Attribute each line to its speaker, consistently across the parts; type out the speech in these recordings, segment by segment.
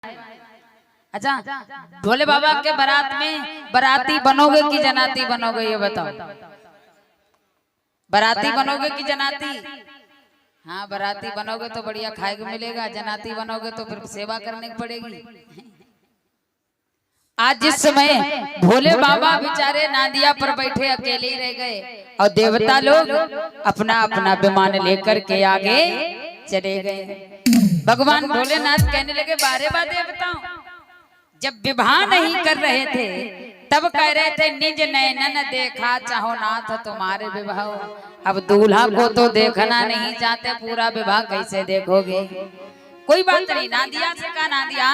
Speaker 1: अच्छा, भोले बाबा के बारात में बाराती बनोगे कि जनाती बनोगे, ये बताओ। बाराती बनोगे कि जनाती? हाँ, बाराती बनोगे तो बढ़िया खाए को मिलेगा, जनाती बनोगे तो फिर सेवा करने की पड़ेगी। आज जिस समय भोले बाबा बेचारे नादिया पर बैठे अकेले ही रह गए और देवता लोग अपना अपना विमान लेकर के आगे चले गए। भगवान भोलेनाथ कहने लगे, बारे बार देवताओं, जब विवाह नहीं कर रहे थे तब कह रहे थे निज नयनन देखा चाहो नाथ तुम्हारे विवाह। अब दूल्हा को तो देखना नहीं चाहते, पूरा विवाह कैसे देखोगे? कोई बात नहीं, नादिया से कहा, नादिया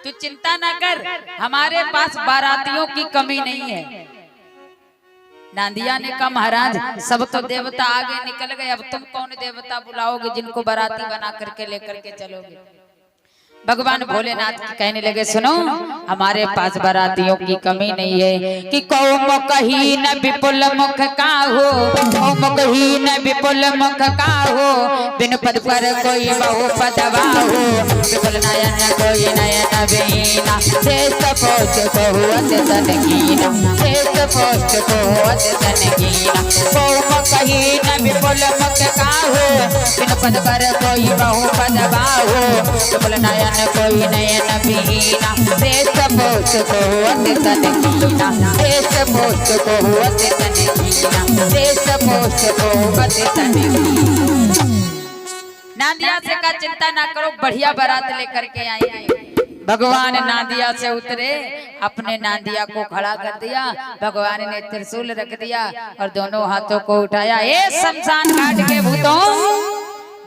Speaker 1: तू चिंता ना कर, हमारे पास बारातियों की कमी नहीं है। नादिया ने कहा, महाराज सब तो देवता आगे निकल गए, अब तुम कौन देवता बुलाओगे जिनको बाराती बना करके लेकर के चलोगे? भगवान भोलेनाथ कहने लगे, सुनो, हमारे पास बारातियों की कमी नहीं है कि कौमुखहीन विपुल मुख का हो, कौमुखहीन विपुल मुख का हो, बिन पद पर कोई बहु पदवा हो, विपुल नयन कोई नयन बीना, श्रेष्ठ पोष को अत्यंत कीना, श्रेष्ठ पोष को अत्यंत कीना। कौमुखहीन विपुल मुख का हो, बिन पद पर कोई बहु पदवा हो, विपुल नयन कोई नयन बीना, श्रेष्ठ पोष को अत्यंत कीना, श्रेष्ठ पोष को अत्यंत कीना, श्रेष्ठ पोष को अत्यंत कीना। नादिया से का चिंता ना करो, बढ़िया बारात लेकर के आएंगे। भगवान नादिया से उतरे, अपने नादिया को खड़ा कर दिया, भगवान ने त्रिशूल रख दिया और दोनों हाथों को उठाया। ए शमशान घाट के भूतों,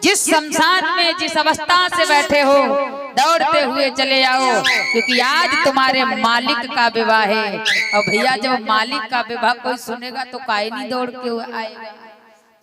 Speaker 1: जिस शमशान में जिस अवस्था से बैठे हो, दौड़ते हुए चले आओ, क्योंकि आज तुम्हारे मालिक का विवाह है। और भैया जब मालिक का विवाह कोई सुनेगा तो काहे नहीं दौड़ के आएगा?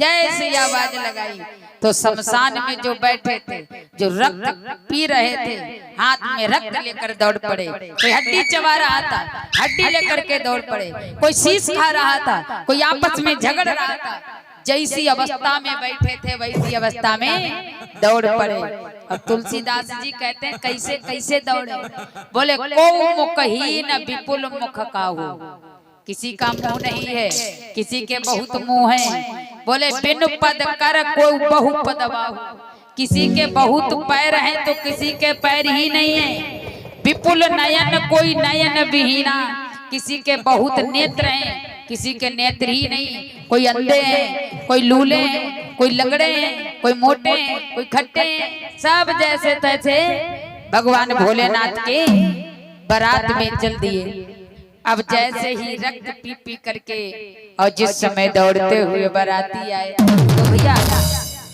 Speaker 1: जैसे आवाज लगाई तो शमशान में जो बैठे थे, जो रक्त पी रहे थे, हाथ में रक्त लेकर दौड़ पड़े। कोई हड्डी चबा रहा था, हड्डी लेकर के दौड़ पड़े। कोई शीश खा रहा था, कोई आपस में झगड़ रहा था। जैसी अवस्था में बैठे थे वैसी अवस्था में दौड़ पड़े। अब तुलसीदास जी कहते हैं, कैसे कैसे दौड़े? बोले, कौमुखहीन विपुल मुख का हो, किसी का मुंह नहीं है, किसी के बहुत मुंह हैं। बोले, बिन पद कर कोई बहु पदवा हो, किसी के बहुत पैर हैं तो किसी के पैर ही नहीं है। विपुल नयन कोई नयन विहीना, किसी के बहुत नेत्र हैं, किसी के नेत्र ही नहीं। कोई अंधे हैं, कोई लूले हैं, कोई लंगड़े हैं, कोई मोटे हैं, कोई खट्टे हैं, सब जैसे तैसे भगवान भोलेनाथ के बारात में चल दिए। अब जैसे ही रक्त पी पी करके और जिस समय दौड़ते हुए बाराती आए, तो भैया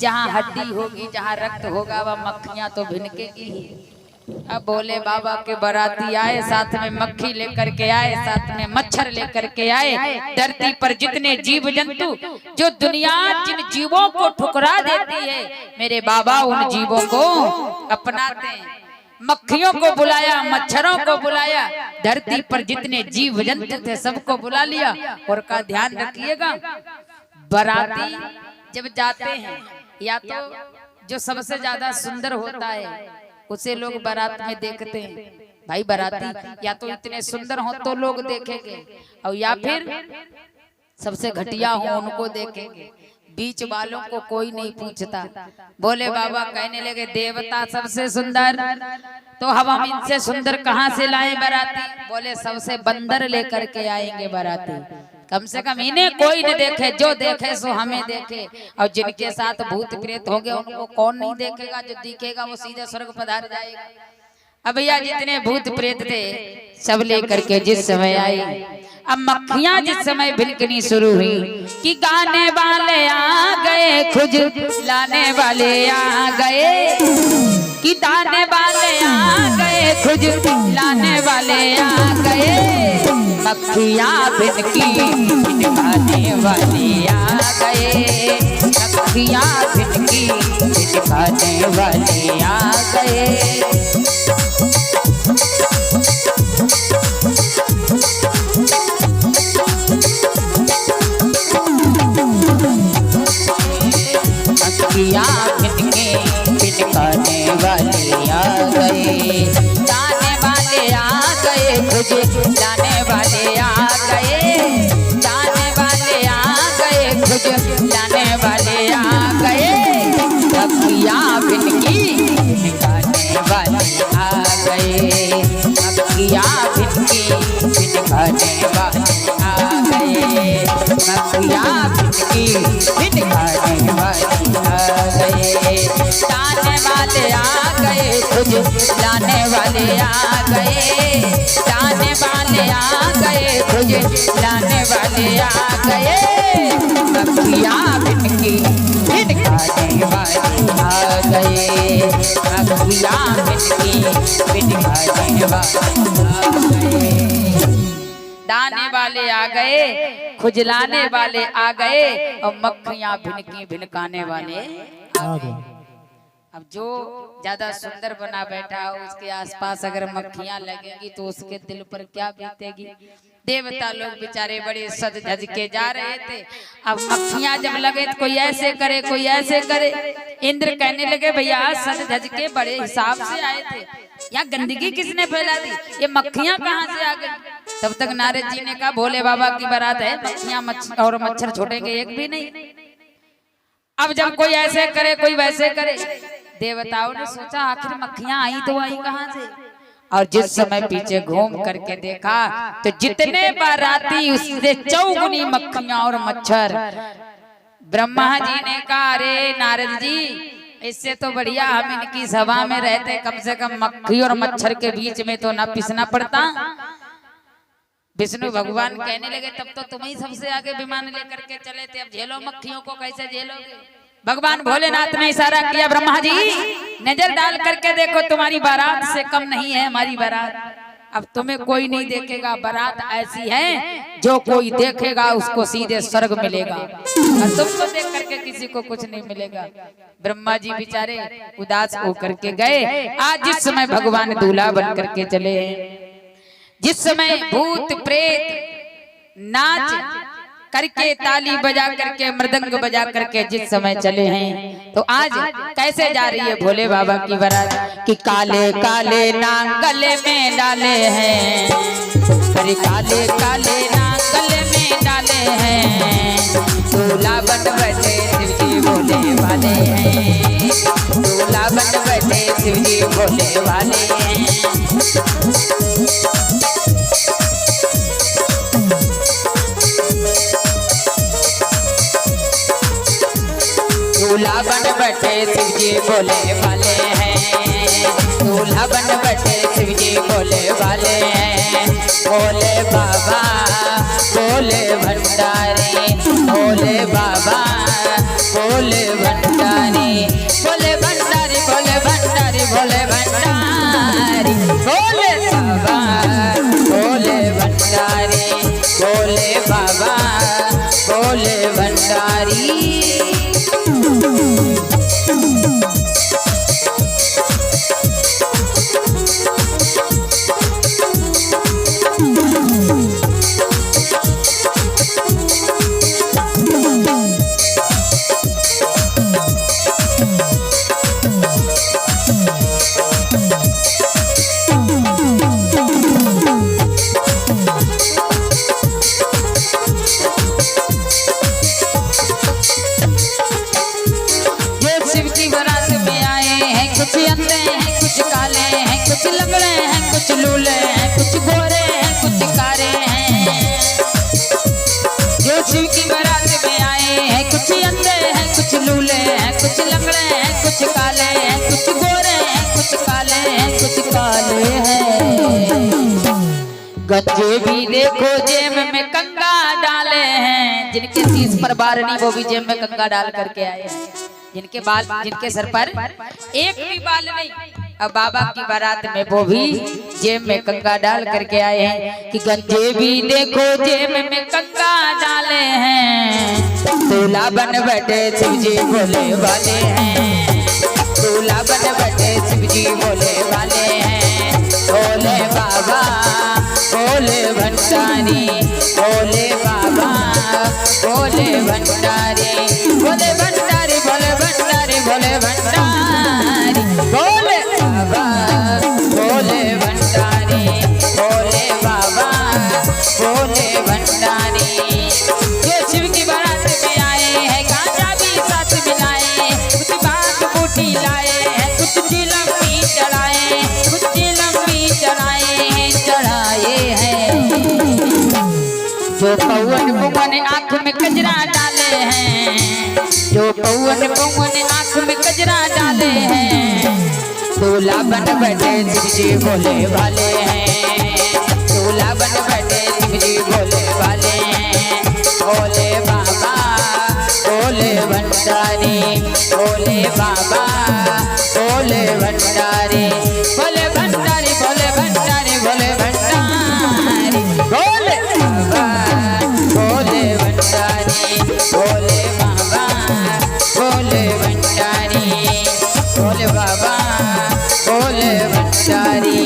Speaker 1: जहाँ हड्डी होगी, जहाँ रक्त होगा, वह मक्खियां तो भिनकेगी ही। अब भोले बाबा के बाराती आए, साथ में मक्खी लेकर के आए, साथ में मच्छर लेकर के आए। धरती पर जितने जीव जंतु, जो दुनिया जिन जीवों को ठुकरा देती है, मेरे बाबा उन जीवों को अपनाते हैं। मक्खियों को बुलाया, मच्छरों को बुलाया, धरती पर जितने जीव जंतु थे सबको बुला लिया। और का ध्यान रखिएगा, बाराती जब जाते हैं, या तो जो सबसे ज्यादा सुंदर होता है उसे लोग बारात में देखते हैं। भाई बाराती या तो इतने सुंदर हो तो लोग देखेंगे, और या फिर सबसे घटिया हो उनको देखेंगे। बीच वालों को कोई नहीं पूछता। भोले बाबा कहने लगे, देवता सबसे सुंदर, तो हम इनसे सुंदर कहाँ से लाएं बाराती? बोले, सबसे बंदर लेकर के आएंगे बाराती। कम से कम इन्हें कोई न देखे, जो देखे सो हमें देखे। और जिनके साथ भूत प्रेत होंगे उनको कौन नहीं देखेगा? जो दिखेगा वो सीधे स्वर्ग पधार जाएगा। अब भैया जितने भूत प्रेत थे सब लेकर के जिस समय आई, अब मक्खियां जिस समय भिनकनी शुरू हुई कि गाने वाले आ गए, खुज लाने वाले आ गए, कि दाने वाले आ गए, खुज लाने वाले आ गए। मक्खियां भिनकी भिनकाने वाले आ गए, मक्खियां भिनकी भिनकाने वाले आ गए। मक्खियां भिनके भिनकाने वाले आ गए। वाले आ गए, मक्खियाँ भिनकी भिनकाने वाले आ गए, मक्खियाँ भिनकी भिनकाने वाले आ गए, लाने वाले आ गए, तुझे लाने वाले आ गए, लाने वाले आ गए, तुझे लाने वाले आ गए, मक्खियाँ भिनकी भिनकाने वाले आ गए, मक्खियाँ भिनकी भिनकाने वाले आ गए। दाने वाले आ गए, खुजलाने वाले आ गए और मक्खियाँ भिनकी भिनकाने वाले आ गए। अब जो ज्यादा सुंदर बना बैठा हो उसके आसपास अगर मक्खियां लगेंगी तो उसके दिल पर क्या बीतेगी। देवता लोग बेचारे बड़े सज धज के जा रहे थे। अब मक्खियां जब लगे तो कोई ऐसे करे कोई ऐसे करे। इंद्र कहने लगे भैया सज धज के बड़े हिसाब से आए थे, यहाँ गंदगी किसने फैला दी, ये मक्खियां कहाँ से आ गई। तब तक नारद जी ने कहा भोले बाबा की बारात है, मक्खियां और मच्छर छोड़ेंगे एक भी नहीं। अब जब कोई ऐसे करे कोई वैसे करे, देवताओं ने सोचा आखिर मक्खियां आई तो आई कहां से। और जिस समय पीछे घूम करके देखा तो जितने बाराती उससे चौगुनी मक्खियां और मच्छर। ब्रह्मा जी ने कहा अरे नारद जी इससे तो बढ़िया हम इनकी सभा में रहते, कम से कम मक्खी और मच्छर के बीच में तो ना पिसना पड़ता। विष्णु भगवान कहने लगे तब तो तुम ही सबसे आगे विमान लेकर के चले थे, अब झेलो मक्खियों को कैसे झेलोगे। भगवान भोलेनाथ ने इशारा किया ब्रह्मा जी नजर डाल करके देखो तुम्हारी बारात से कम नहीं है हमारी बारात। अब तुम्हें कोई नहीं देखेगा, बारात ऐसी है जो कोई देखेगा उसको सीधे स्वर्ग मिलेगा और तुमको देख करके किसी को कुछ नहीं मिलेगा। ब्रह्मा जी बेचारे उदास होकर के गए। आज जिस समय भगवान दूल्हा बन करके चले हैं, जिस समय भूत प्रेत नाच करके ताली बजा करके मृदंग बजा करके जिस समय चले हैं, तो आज कैसे जा रही है भोले बाबा की बारात कि काले काले नाग गले में डाले हैं, अरे काले काले नाग गले में डाले हैं, दूल्हा बन बैठे शिव जी भोले वाले हैं, दूल्हा बन बैठे शिव जी भोले वाले हैं। दूल्हा बन बैठे शिव जी भोले वाले हैं, दूल्हा बन बैठे शिव जी भोले वाले हैं। भोले बाबा भोले भंडारी, भोले बाबा भोले भंडारी, भोले भंडारी भोले भंडारी भोले भंडारी, भोले बाबा भोले भंडारी, भोले बाबा भोले भंडारी। कुछ अंधे हैं कुछ काले हैं, कुछ लंगड़े हैं कुछ लूले हैं, कुछ गोरे हैं कुछ कारे हैं। जो शिव की बारात में आए हैं कुछ अंधे हैं कुछ लूले हैं, कुछ लंगड़े हैं कुछ काले हैं, कुछ गोरे हैं कुछ काले हैं कुछ काले हैं। गंजे भी देखो जेब में कंगा डाले हैं, जिनके 30 पर बार नहीं वो भी जेब में कंगा डाल करके आए हैं, जिनके बाल जिनके सर पर एक भी बाल नहीं। अब बाबा की बारात में वो भी जेब में कंगा डाल करके आए हैं कि गंजे भी देखो जेब में कंगा डाले हैं, दूल्हा बन बैठे शिव जी भोले वाले हैं, दूल्हा बन बैठे शिव जी भोले वाले हैं। भोले बाबा भोले भंडारी, भोले बाबा भोले भंडारी, भोले भंडारी भोले भंडारी भोले भंडारी, भोले बाबा भोले भंडारी, भोले बाबा भोले भंडारी। ये शिव की बारात में आए हैं गांजा भी साथ मिलाए, कुछ बात बूटी लाए हैं, कुछ चिलम भी चढ़ाए जो पवन पवन आंख में कजरा डाले हैं, जो पवन पवन आंख में कजरा डाले हैं, दूल्हा बन बैठे शिव जी भोले भाले हैं, दूल्हा बन बैठे शिव जी भोले भाले हैं। भोले बाबा भोले भंडारी, भोले बाबा भोले भंडारी, भोले भंडारी भोले भंडारी भोले भंडारी, भोले बाबा भोले भंडारी, भोले बाबा भोले भंडारी, भोले बाबा भोले भंडारी।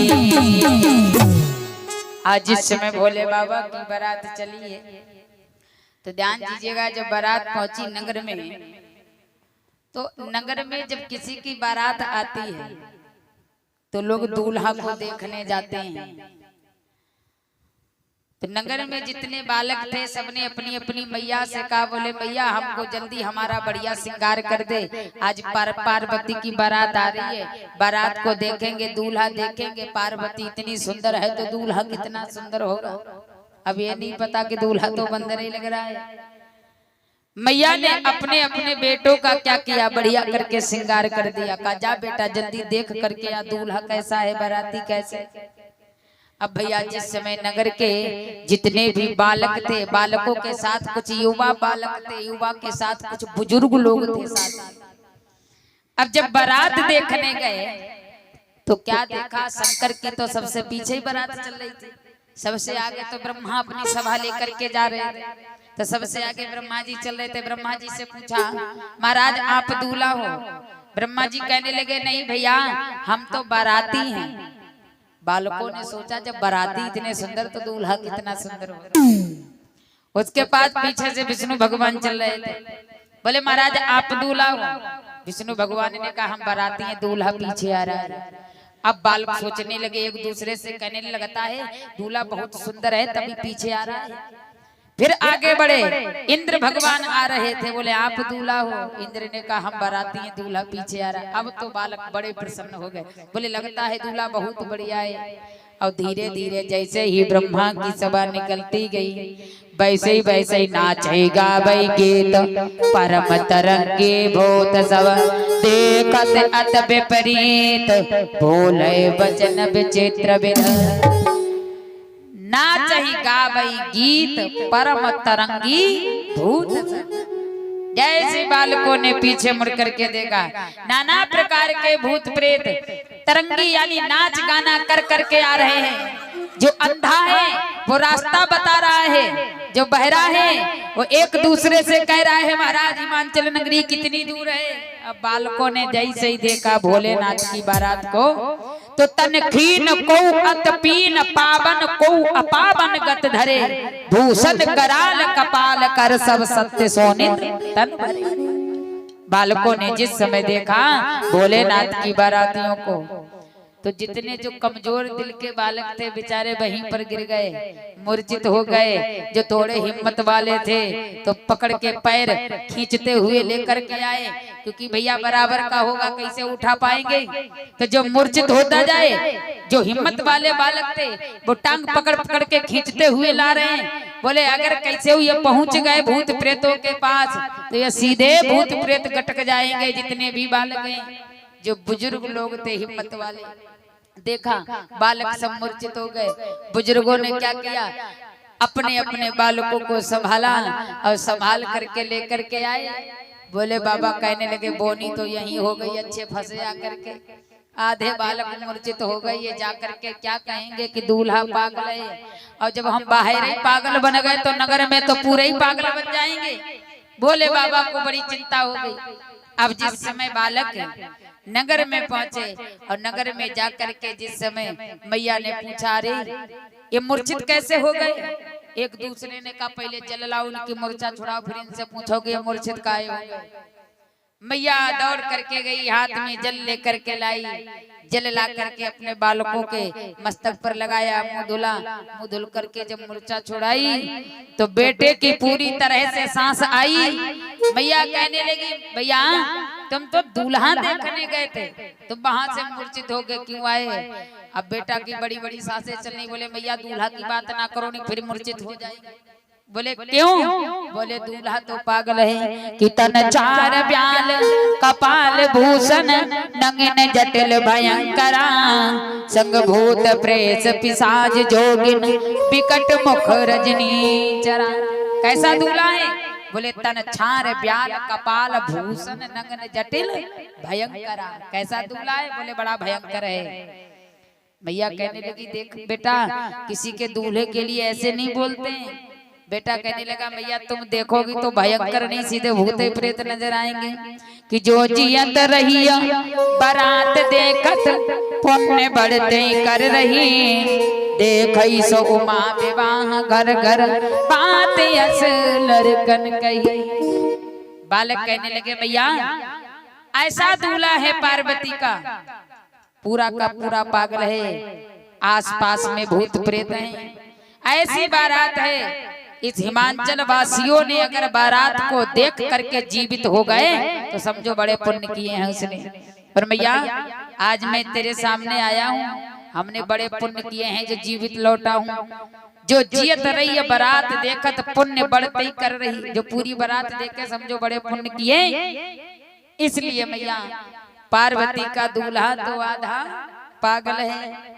Speaker 1: आज जिस समय भोले बाबा की बारात चली है तो ध्यान दीजिएगा, जब बारात पहुंची नगर में, तो नगर में जब किसी की बारात आती है तो लोग दूल्हा को देखने जाते हैं। तो नगर में जितने बालक थे सबने अपनी अपनी मैया से कहा, बोले मैया हमको जल्दी हमारा बढ़िया श्रृंगार कर दे, आज पार्वती की बारात आ रही है, बारात को देखेंगे, दूल्हा देखेंगे, पार्वती इतनी सुंदर है तो दूल्हा कितना सुंदर होगा। अब ये नहीं पता कि दूल्हा तो बंदर ही लग रहा है। मैया ने अपने अपने बेटों का क्या किया, बढ़िया करके श्रृंगार कर दिया, कहा जा बेटा जल्दी देख करके आ दूल्हा कैसा है, बाराती कैसे। अब भैया जिस समय नगर के जितने भी बालक थे, बालकों के साथ कुछ युवा बालक थे, युवा के साथ कुछ बुजुर्ग लोग थे साथ। अब जब बारात देखने गए तो क्या देखा, शंकर की तो सबसे पीछे ही बारात चल रही थी, सबसे आगे तो ब्रह्मा अपनी सभा लेकर के जा रहे थे, तो सबसे आगे ब्रह्मा जी चल रहे थे। ब्रह्मा जी से पूछा महाराज आप दूल्हा हो? ब्रह्मा जी कहने लगे नहीं भैया हम तो बाराती हैं। बालकों ने सोचा जब बाराती इतने सुंदर तो दूल्हा कितना सुंदर होगा। उसके बाद पीछे से विष्णु भगवान चल रहे थे, बोले महाराज आप दूल्हा हो? विष्णु भगवान ने कहा हम बाराती हैं, दूल्हा पीछे आ रहा है। अब बालक सोचने लगे, एक दूसरे से कहने लगता है दूल्हा बहुत सुंदर है तभी पीछे आ रहा है। फिर आगे बढ़े, इंद्र भगवान आ रहे थे, बोले आप दूल्हा हो? इंद्र ने कहा हम बाराती हैं, दूल्हा पीछे आ रहा है। अब तो बालक बड़े प्रसन्न हो गए, बोले लगता है दूल्हा बहुत बढ़िया है। और धीरे धीरे जैसे ही ब्रह्मा की सभा निकलती गई वैसे ही नाचेगा भाई गीत, परम तरंगी भूत सब देखत अत विपरीत, बोले वचन विचित्र विध। नाच ही गावई गीत परम तरंगी भूत सब। जैसे बालकों ने पीछे मुड़ करके देखा, नाना प्रकार के भूत प्रेत तरंगी यानी नाच गाना कर करके आ रहे हैं। जो अंधा है वो रास्ता बता रहा है, जो बहरा है वो एक दूसरे से कह रहा है महाराज हिमाचल नगरी कितनी दूर है। अब बालकों ने जैसे ही देखा भोलेनाथ की बारात को तो तनखीन को अतपीन पावन को अपावन गत धरे, भूषण कराल कपाल कर सब सत्य सोनित तन भरे। बालकों ने जिस समय देखा भोलेनाथ की बारातियों को तो जितने जो कमजोर दिल के बालक थे बेचारे वहीं पर गिर गए, मूर्छित हो गए। जो थोड़े हिम्मत वाले थे तो पकड़ के पैर खींचते हुए लेकर के आए, क्योंकि भैया बराबर का होगा कैसे उठा पाएंगे। तो जो मूर्छित होता जाए, जो हिम्मत वाले बालक थे वो टांग पकड़ पकड़ के खींचते हुए ला रहे हैं। बोले अगर कैसे ये पहुंच गए भूत प्रेतों के पास तो ये सीधे भूत प्रेत गटक जाएंगे जितने भी बालक हैं। जो बुजुर्ग लोग थे हिम्मत वाले, देखा बालक सब मूर्छित हो गए। बुजुर्गों ने क्या किया, अपने अपने बालकों को संभाला और संभाल करके लेकर के आए। बोले बाबा कहने लगे बोनी तो यही हो गई, अच्छे फंसे आकर के। आधे बालक मूर्छित हो गए, ये जाकर के क्या कहेंगे कि दूल्हा पागल है। और जब हम बाहर ही पागल बन गए तो नगर में तो पूरे ही पागल बन जाएंगे। भोले बाबा को बड़ी चिंता हो गई। अब जिस समय बालक नगर में पहुंचे और नगर में जाकर के जिस समय मैया ने पूछा अरे ये मूर्छित कैसे हो गए। एक दूसरे ने कहा पहले जल लाओ उनकी मूर्छा छुड़ाओ, फिर इनसे पूछोगे ये मूर्छित काहे हो गए। मैया दौड़ करके गई, हाथ में जल लेकर के लाई, जल ला करके अपने बालकों के मस्तक पर लगाया, मुंह धुला। मुंह धुल करके जब मूर्छा छुड़ाई तो बेटे की पूरी तरह से सांस आई। मैया कहने लगी भैया तुम तो दूल्हा देखने गए थे, तुम वहां से मूर्छित हो गए क्यों आए। अब बेटा की बड़ी बड़ी सांसें चलनी। बोले मैया दूल्हा की बात ना करो नहीं फिर मूर्छित हो जाएगी। बोले क्यों? बोले दूल्हा तो पागल है कि तन चार ब्याल कपाल भूषण नंगन जटिल भयंकरा संग भूत प्रेत पिशाच जोगिन विकट मुख रजनी चरा। कैसा दूल्हा है? बोले तन छार ब्याल कपाल भूषण नंगन जटिल भयंकरा। कैसा दूल्हा है? बोले बड़ा भयंकर है। मैया कहने लगी देख बेटा, किसी के दूल्हे के लिए ऐसे नहीं बोलते हैं। बेटा कहने लगा मैया तुम देखोगी तो भयंकर नहीं सीधे भूत प्रेत नजर आएंगे कि जो जियत रही बारात देखत पुण्य बढ़ते कर रही देखई सो उमा विवाह घर घर बात यस लड़कन कही। बालक कहने लगे मैया ऐसा दूल्हा है पार्वती का पूरा का पूरा पागल है, आसपास में भूत प्रेत हैं, ऐसी बारात है। इस हिमांचल वासियों ने अगर बारात को देख करके जीवित हो गए तो समझो बड़े पुण्य किए हैं उसने। पर मैया आज मैं तेरे सामने आया हूँ, हमने बड़े पुण्य किए हैं जो जीवित लौटा हूँ। जो जियत रही है बारात देखत पुण्य बढ़ते ही कर रही, जो पूरी बारात देख के समझो बड़े पुण्य किए। इसलिए मैया पार्वती का दूल्हा तो आधा पागल है।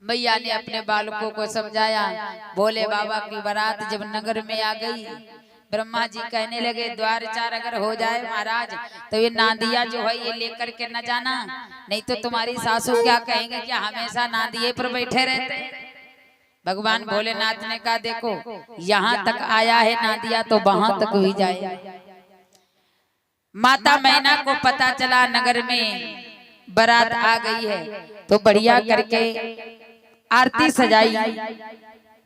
Speaker 1: मैया ने अपने बालकों को समझाया। भोले बाबा की बारात जब नगर में आ गई, ब्रह्मा जी कहने लगे द्वार चार अगर हो जाए महाराज तो ये नादिया जो है ये लेकर के न जाना, नहीं तो तुम्हारी सासू क्या कहेंगे कि हमेशा नादिये पर बैठे रहते। भगवान भोलेनाथ ने कहा देखो यहाँ तक आया है नादिया तो वहां तक भी जाए। माता मैना को पता चला नगर में बारात आ गई है तो बढ़िया करके आरती सजाई।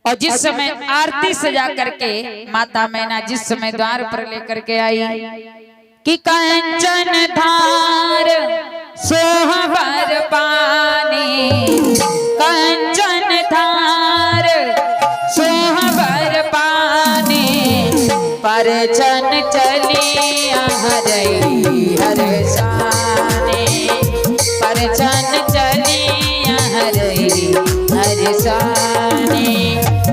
Speaker 1: और जिस समय आरती सजा करके माता मैना जिस समय द्वार पर लेकर के आई कि कंचन धार सोहबर पानी, कंचन धार सोहबर पानी पर चन चली हरई हर साने, पर चन चली हरई हर साने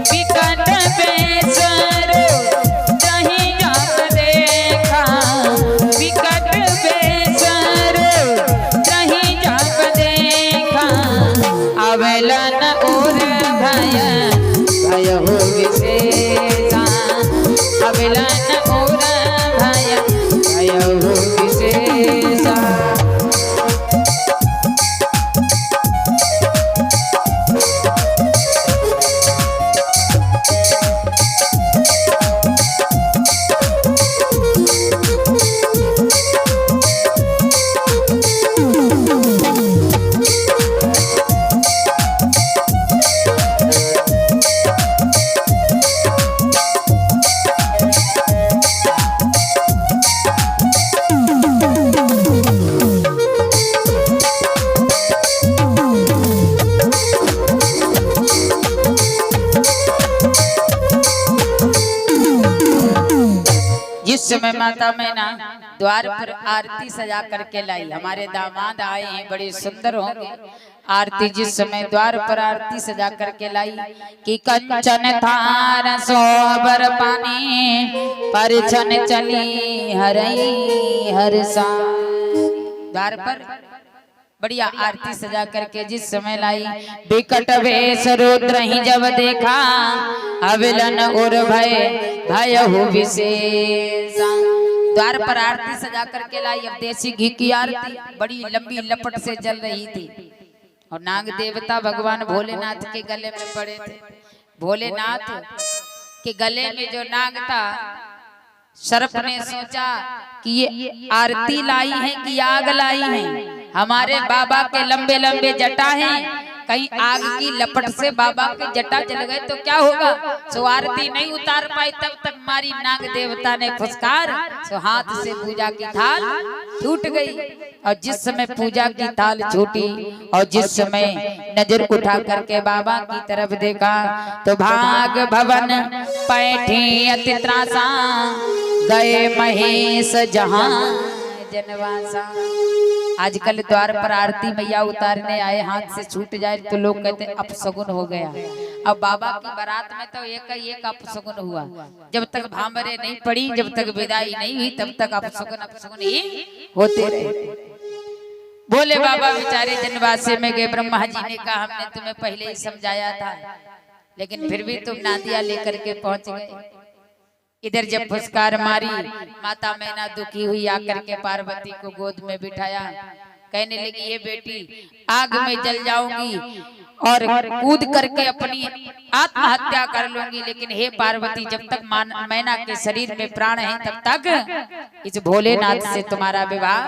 Speaker 1: विकट बेसरो जहीं जब देखा, विकट बेसरो जहीं जब देखा अवलन और भय भय हो विशेषा, अवलन और भय भय हो विशेषा। जिस समय माता मैना द्वार पर आरती सजा करके लाई, हमारे दामाद आए हैं बड़े सुंदर होंगे। आरती जिस समय द्वार पर आरती सजा करके लाई कि कंचन थार सोबर पानी पर छन चली हरई हर सा। द्वार पर बढ़िया आरती सजा करके जिस समय लाई विकट वेश रुद्र ही जब देखा अविलन और भय भय हो विशेषा। द्वार पर आरती सजा करके लाई। अब देसी घी की आरती बड़ी लंबी लपट से जल रही थी और नाग देवता भगवान भोलेनाथ के गले में पड़े थे। भोलेनाथ के गले में जो नाग था, सर्प ने सोचा कि ये आरती लाई है कि आग लाई है। हमारे बाबा के लंबे लंबे जटा हैं, कहीं आग की लपट से बाबा के जटा जल गए तो क्या होगा। सो आरती नहीं उतार पाई, तब तक मारी नाग देवता ने फुसकार। सो हाथ से पूजा की थाल छूट गई। और जिस समय पूजा की थाल छूटी और जिस समय नजर उठा करके बाबा की तरफ देखा तो भाग भवन पैठी अति त्रासा गए महेश जहां जनवासा। आजकल द्वार पर आरती मैया उतारने आए, हाथ से छूट जाए तो लोग कहते हैं अपशगुन हो गया। अब बाबा की बारात में तो एक अपशगुन हुआ, जब तक भांबरे नहीं पड़ी, जब तक विदाई नहीं हुई, तब तक अपशगुन ही होते रहे। बोले बाबा बेचारे जनवासे में गए। ब्रह्मा जी ने कहा हमने तुम्हें पहले ही समझाया था, लेकिन फिर भी तुम नादिया लेकर के पहुंच गए। इधर जब फुसकार मारी, माता मैना दुखी हुई, आकर के पार्वती को गोद में बिठाया, कहने लगी ये बेटी आग में जल जाऊंगी और कूद करके अपनी आत्महत्या कर लूंगी, लेकिन हे पार्वती जब तक मैना के शरीर में प्राण है तब तक इस भोलेनाथ से तुम्हारा विवाह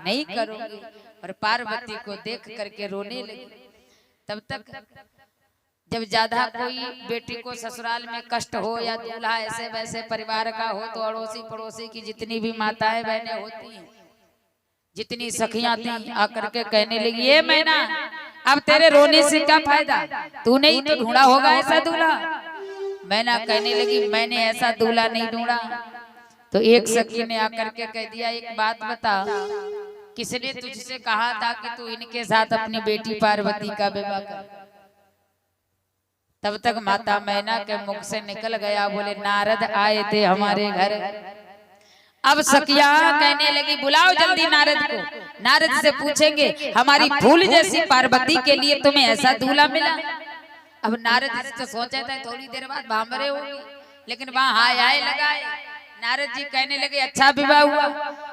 Speaker 1: नहीं करूंगी। और पार्वती को देख करके रोने लगी। तब तक जब ज्यादा कोई बेटी को ससुराल में कष्ट हो या दूल्हा ऐसे वैसे परिवार का हो तो अड़ोसी पड़ोसी की जितनी भी माताएं बहनें होती हैं, जितनी सखियां थी, आकर के कहने लगी ये मैना अब तेरे रोने से क्या फायदा, तूने ही तो ढूंढा होगा ऐसा दूल्हा। मैना कहने लगी मैंने ऐसा दूल्हा नहीं ढूंढा। तो एक सखी ने आकर के कह दिया एक बात बता, किसने तुझसे कहा था कि तू इनके साथ अपनी बेटी पार्वती का विवाह कर। तब तक माता मैना के मुख से निकल गया, बोले नारद आए थे हमारे घर। अब सखिया कहने लगी बुलाओ जल्दी नारद को, नारद से पूछेंगे हमारी फूल जैसी पार्वती के लिए तुम्हें ऐसा दूल्हा मिला। अब नारद तो सोचा था थोड़ी देर बाद भांबरे होगी, लेकिन वहां हाय हाय लगाए। नारद जी कहने लगे अच्छा विवाह हुआ,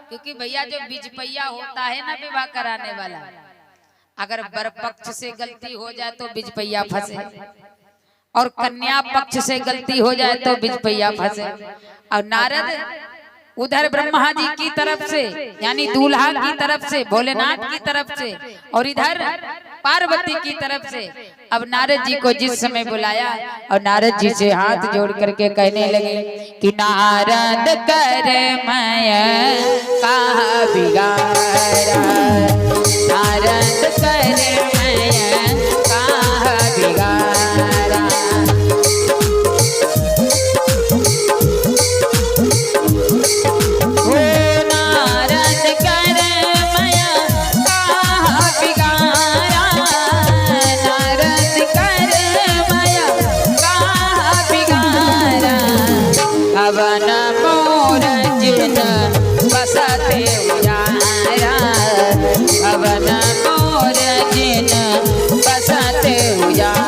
Speaker 1: क्योंकि भैया जो बीजपैया होता है ना विवाह कराने वाला, अगर वर पक्ष से गलती हो जाए तो बीजपैया फंसे, और कन्या पक्ष से गलती हो जाए तो बीजपैया फंसे। और नारद उधर ब्रह्मा जी की तरफ से यानी दूल्हा की तरफ से, भोलेनाथ की तरफ से, और इधर पार्वती की तरफ से। अब नारद जी को जिस समय बुलाया और नारद जी से हाथ जोड़ करके कहने लगे कि नारद कर मैं कहा बिगाड़ा, नारद कर मैं कहा बिगाड़ा। पवन मोर जिन बसते उजारा, पवन मोर जिन बसते उजारा।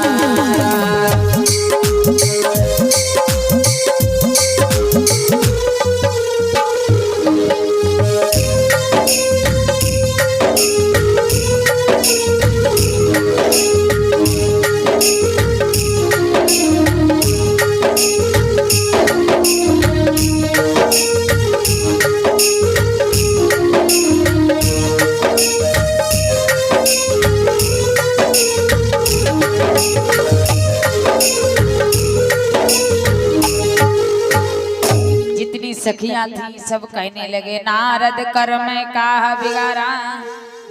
Speaker 1: सखियां थी सब कहने लगे नारद कर मैं काहा बिगाड़ा,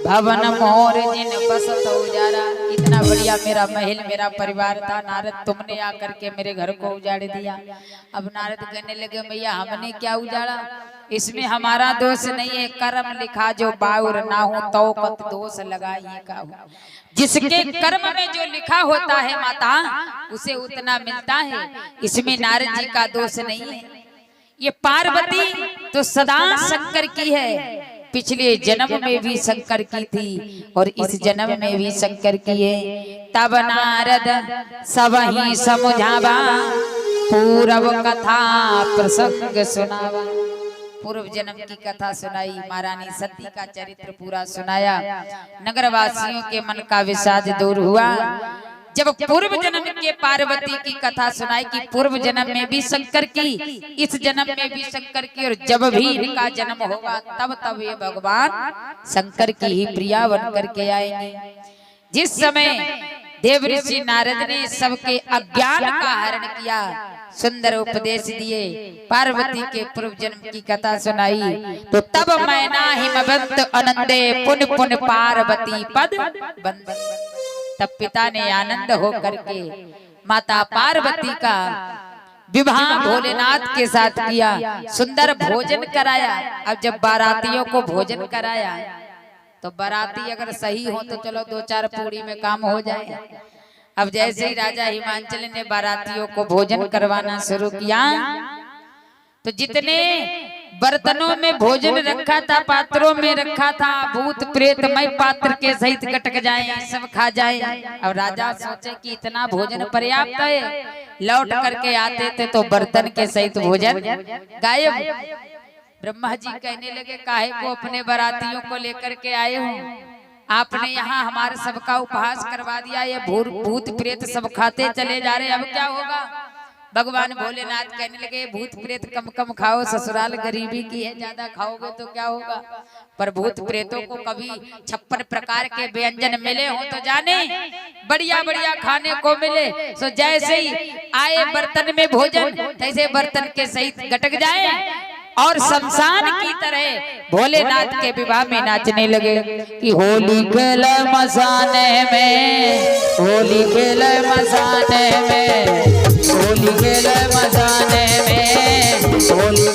Speaker 1: भवन मोर जिन बसत उजारा। इतना बढ़िया मेरा महल मेरा परिवार था, नारद तुमने आकर के मेरे घर को उजाड़ दिया। अब नारद कहने लगे भैया हमने क्या उजाड़ा, इसमें हमारा दोष नहीं है, कर्म लिखा जो बाउर ना हो तो कत दोष लगाइए का। जिसके कर्म में जो लिखा होता है माता उसे उतना मिलता है, इसमें नारद जी का दोष नहीं है। ये पार्वती तो सदा शंकर की है, पिछले जन्म में भी शंकर की थी और इस जन्म में भी शंकर की है। तब नारद सब ही समझावा, पूर्व कथा प्रसंग सुनावा। पूर्व जन्म की कथा सुनाई, महारानी सती का चरित्र पूरा सुनाया, नगरवासियों के मन का विषाद दूर हुआ। जब पूर्व जन्म के पार्वती की कथा सुनाई कि पूर्व जन्म में भी शंकर की, इस जन्म में भी शंकर की, और जब भी इनका जन्म होगा तब तब ये भगवान शंकर की ही प्रिया बन करके आएंगे। जिस समय देव ऋषि नारद ने सबके अज्ञान का हरण किया, सुंदर उपदेश दिए, पार्वती के पूर्व जन्म की कथा सुनाई, तो तब मैना हिमवंत आनंदे पुन पुन पार्वती पद बंद। तब पिता ने आनंद हो करके माता पार्वती का विवाह भोलेनाथ के साथ किया, सुंदर भोजन कराया। अब जब बारातियों को भोजन कराया तो बाराती अगर सही हो तो चलो 2-4 पूड़ी में काम हो जाए, अब जैसे ही राजा हिमांचल ने बारातियों को भोजन करवाना शुरू किया तो जितने बर्तनों में भोजन रखा था, पात्रों में रखा था, भूत प्रेतमय पात्र के सहित गटक जाए, सब खा जाए। अब राजा सोचे कि इतना भोजन पर्याप्त है, लौट करके आते थे तो बर्तन के सहित भोजन गायब। ब्रह्मा जी कहने लगे, काहे को अपने बारातियों को लेकर के आए हो? आपने यहाँ हमारे सबका उपहास करवा दिया, ये भूत प्रेत सब खाते चले जा रहे, अब क्या होगा? भगवान भोलेनाथ कहने लगे, भूत प्रेत कम कम खाओ, ससुराल गरीबी की है, ज्यादा खाओगे तो क्या होगा? पर भूत प्रेतों को कभी 56 प्रकार के व्यंजन मिले हो तो जाने, बढ़िया बढ़िया खाने को मिले, सो जैसे ही आए बर्तन में भोजन तैसे बर्तन के सहित गटक जाए और शमशान की तरह भोलेनाथ के विवाह में नाचने लगे कि होली खेले मसाने में, होली खेले मसाने में, होली खेले मसाने में, होली